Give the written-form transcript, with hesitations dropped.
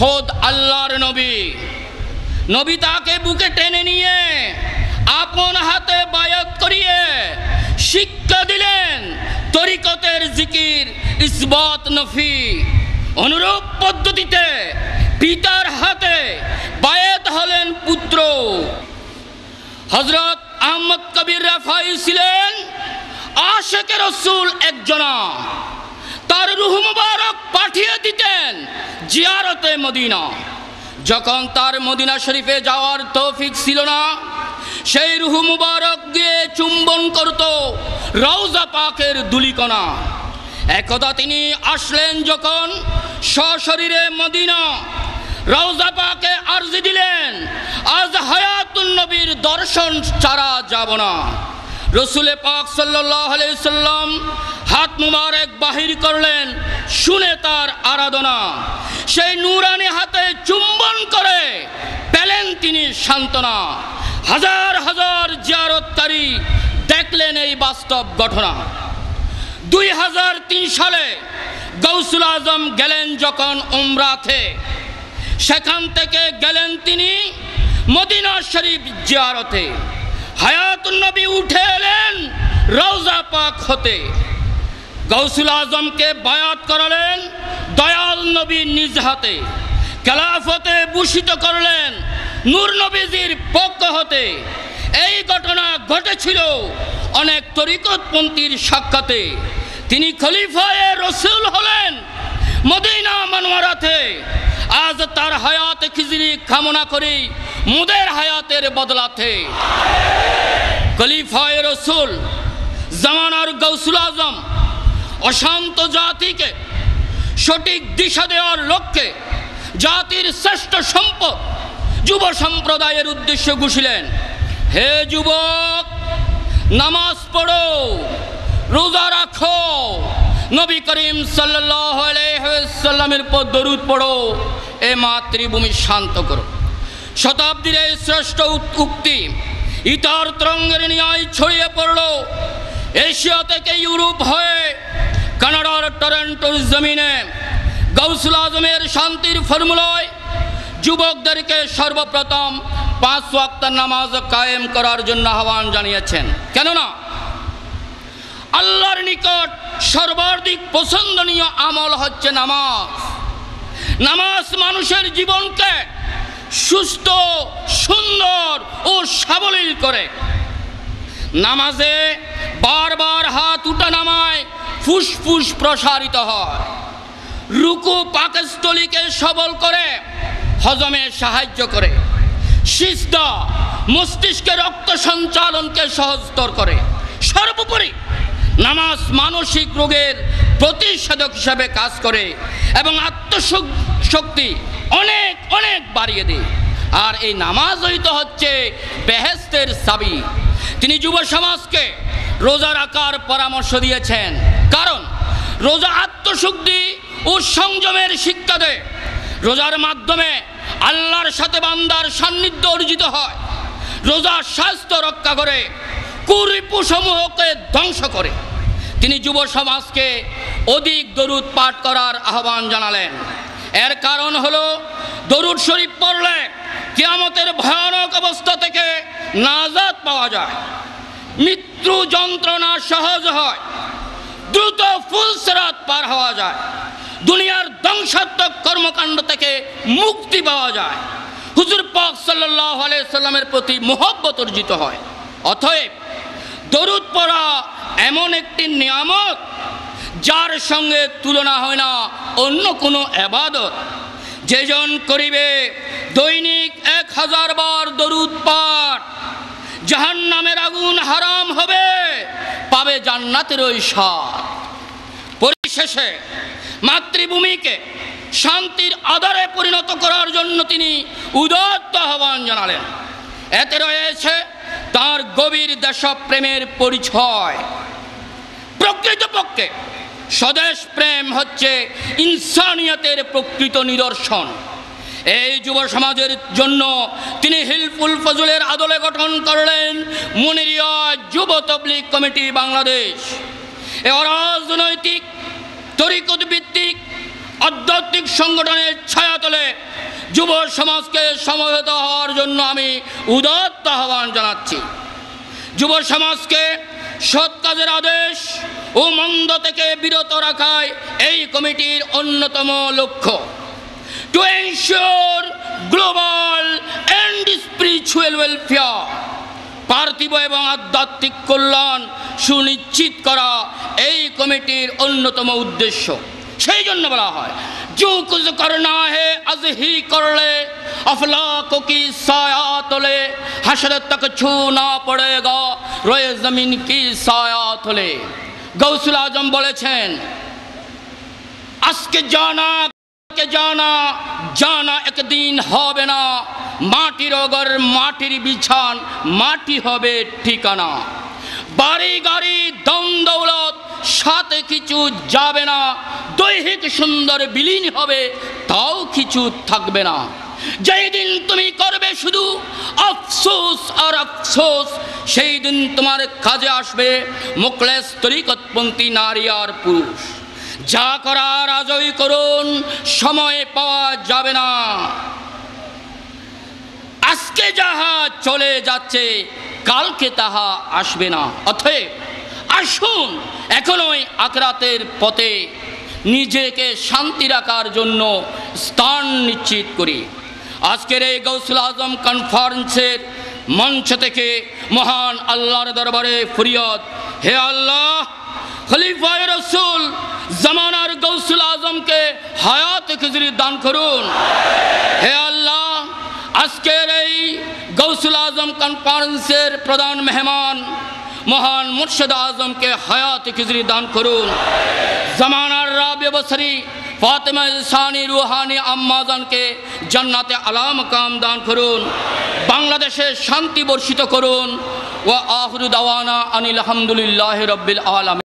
খোদ আল্লাহর নবী। নবী তাকে বুকে টেনে নিয়ে আপন হাতে বায়াত করিয়ে শিক্ষা দিলেন তরিকতের জিকির ইসবাত নফি। অনুরূপ পদ্ধতিতে পিতার হাতে বায়াত হলেন পুত্র। হযরত আহমদ কবির রাফাই ছিলেন আশিকে রাসূল একজনা। তার রূহ মুবারক পাঠিয়ে দিতেন জিয়ারতে মদিনা। যখন তার মদিনা শরীফে যাওয়ার তৌফিক ছিল না, সেই রূহ মুবারক দিয়ে চুম্বন করত রওজা পাকের দুলিকণা। একদা তিনি আসলেন যখন সশরীরে মদিনা, রওজা পাকে আরজি দিলেন, আজ হায়াতুন নবীর দর্শন ছাড়া যাব না। রসুল পাক সাল্লাল্লাহু আলাইহি সাল্লাম হাত মুবারক বাহির করলেন, শুনে তার আরাধনা। সেই নূরানি হাতে চুম্বন করে পেলেন তিনি সান্ত্বনা। হাজার হাজার জিয়ারতকারী দেখলেন এই বাস্তব ঘটনা। 2003 সালে গৌসুল আজম গেলেন যখন উমরাতে, সেখান থেকে গেলেন তিনি মদিনা শরীফ জিয়ারতে। হায়াতুন নবী উঠে এলেন রওজা পাক হতে। গৌসুল আজমকে বায়াত করালেন দয়াল নবী নিজ হাতে। খেলাফতে ভূষিত করলেন নূর নবীজির পক্ষ হতে। এই ঘটনা ঘটেছিল অনেক তরিকতপন্থীর সাক্ষাতে। তিনি খলিফায়ে রসুল হলেন মদিনা মুনাওয়ারাতে। আজ তার হায়াতে খিজরি কামনা করি মুদের হায়াতের বদলাতে। খলিফায়ে রসুল জামানার গৌসুল আজম অশান্ত জাতিকে সঠিক দিশা দেওয়ার লক্ষ্যে জাতির শ্রেষ্ঠ সম্পদ যুব সম্প্রদায়ের উদ্দেশ্যে ঘোষিলেন, হে যুবক, নামাজ পড়ো, রোজা রাখো, নবী করিম সাল্লাল্লাহু আলাইহি ওয়াসাল্লামের পর দরুদ পড়ো, এ মাতৃভূমি শান্ত করো। শতাব্দীর এই শ্রেষ্ঠ উক্তি ইতার তরঙ্গের ন্যায় ছড়িয়ে পড়ল এশিয়া থেকে ইউরোপ হয়ে কানাডার টরন্টোর জমিনে। গৌসুল আজমের শান্তির ফর্মুলায় যুবকদেরকে সর্বপ্রথম 5 ওয়াক্ত নামাজ কায়েম করার জন্য আহ্বান জানিয়েছেন। কেননা আল্লাহর নিকট সর্বাধিক পছন্দনীয় আমল হচ্ছে নামাজ। নামাজ মানুষের জীবনকে সুস্থ, সুন্দর ও সাবলীল করে। নামাজে বারবার হাত উঠা নামায় ফুসফুস প্রসারিত হয়, রুকু পাকস্থলীকে সবল করে, হজমে সাহায্য করে, সিজদা মস্তিষ্কে রক্ত সঞ্চালনকে সহজতর করে। সর্বোপরি নামাজ মানসিক রোগের প্রতিষেধক হিসাবে কাজ করে এবং আত্মশক্তি অনেক অনেক বাড়িয়ে দেয়। আর এই নামাজই তো হচ্ছে বেহেশতের চাবি। তিনি যুব সমাজকে রোজা রাখার পরামর্শ দিয়েছেন, কারণ রোজা আত্মশুদ্ধি ও সংযমের শিক্ষা দেয়। রোজার মাধ্যমে আল্লাহর সাথে বান্দার সান্নিধ্য অর্জিত হয়। রোজা স্বাস্থ্য রক্ষা করে, কুরিপুসমূহকে ধ্বংস করে। তিনি যুব সমাজকে অধিক দরুদ পাঠ করার আহ্বান জানালেন। এর কারণ হলো দরুদ শরীফ পড়লে কিয়ামতের ভয়ানক অবস্থা থেকে নাজাত পাওয়া যায়, মৃত্যু যন্ত্রণা সহজ হয়, দ্রুত ফুলসিরাত পার হওয়া যায়, দুনিয়ার ধ্বংসাত্মক কর্মকাণ্ড থেকে মুক্তি পাওয়া যায়, হুজুর পাক সাল্লাল্লাহু আলাইহি সাল্লামের প্রতি মুহাব্বত অর্জিত হয়। অতএব দরুদ পড়া এমন একটি নিয়ামত যার সঙ্গে তুলনা হয় না অন্য কোনো ইবাদত। যেজন করিবে দৈনিক 1000 বার দরুদ পাঠ, জাহান্নামের আগুন হারাম হবে, পাবে জান্নাতের ওই স্বাদ। পরিশেষে মাতৃভূমিকে শান্তির আধারে পরিণত করার জন্য তিনি উদাত্ত আহ্বান জানালেন। এতে রয়েছে তার গভীর দেশপ্রেমের পরিচয়। প্রকৃতপক্ষে স্বদেশ প্রেম হচ্ছে ইনসানিয়তের প্রকৃত নিদর্শন। এই যুব সমাজের জন্য তিনি হিলফুল ফজলের আদলে গঠন করলেন মুনিরিয়া যুব তবলিগ কমিটি বাংলাদেশ। এ অরাজনৈতিক তরিকত ভিত্তিক আধ্যাত্মিক সংগঠনের ছায়াতলে যুব সমাজকে সমবেত হওয়ার জন্য আমি উদাত্ত আহ্বান জানাচ্ছি। যুব সমাজকে সৎ কাজের আদেশ ও মন্দ থেকে বিরত রাখাই এই কমিটির অন্যতম লক্ষ্য। To ensure global and spiritual welfare, পার্থিব এবং আধ্যাত্মিক কল্যাণ সুনিশ্চিত করা এই কমিটির অন্যতম উদ্দেশ্য। সেই জন্য বলা হয় जो कुछ करना है आज ही कर ले, अफलाकों की साया तले हशर तक छूना पड़ेगा, रोए जमीन की साया तले। गौसुल आजम বলেছেন, আজকে জানা একদিন হবে না, মাটির অগর মাটির বিছান, মাটি হবে ঠিকানা। বাড়ি গাড়ি দম দৌলত সাথে কিছু যাবে না, দৈহিক সুন্দর বিলীন হবে তাও কিছু থাকবে না। যেই দিন তুমি করবে শুধু আফসোস আর আফসোস, সেই দিন তোমার কাজে আসবে মুখলেস তরিকতপন্থী নারী আর পুরুষ। যা করার আজই করুন, সময় পাওয়া যাবে না। আজকে যাহা চলে যাচ্ছে কালকে তাহা আসবে না। অতএব আসুন এখনই আখিরাতের পথে নিজেকে শান্তি রাখার জন্য স্থান নিশ্চিত করি। আজকের এই গৌসুল আজম কনফারেন্সের মঞ্চ থেকে মহান আল্লাহর দরবারে ফরিয়াদ, হে আল্লাহ, খলিফায়ে রাসূল জামানার গৌসুল আজমকে হায়াত খিজরি দান করুন। হে আল্লাহ, আজকের এই গৌসুল আজম কনফারেন্সের প্রধান মেহমান মহান মুর্শিদ আজমকে হায়াত খিজরি দান করুন। জামানার রাবে বসরি ফাতেমা ইসানি রুহানি আম্মাজানকে জান্নাতে আলা মাকাম দান করুন। বাংলাদেশে শান্তি বর্ষিত করুন। ওয়া আখিরু দাওয়ানা আনিল হামদুলিল্লাহি রাব্বিল আলামিন।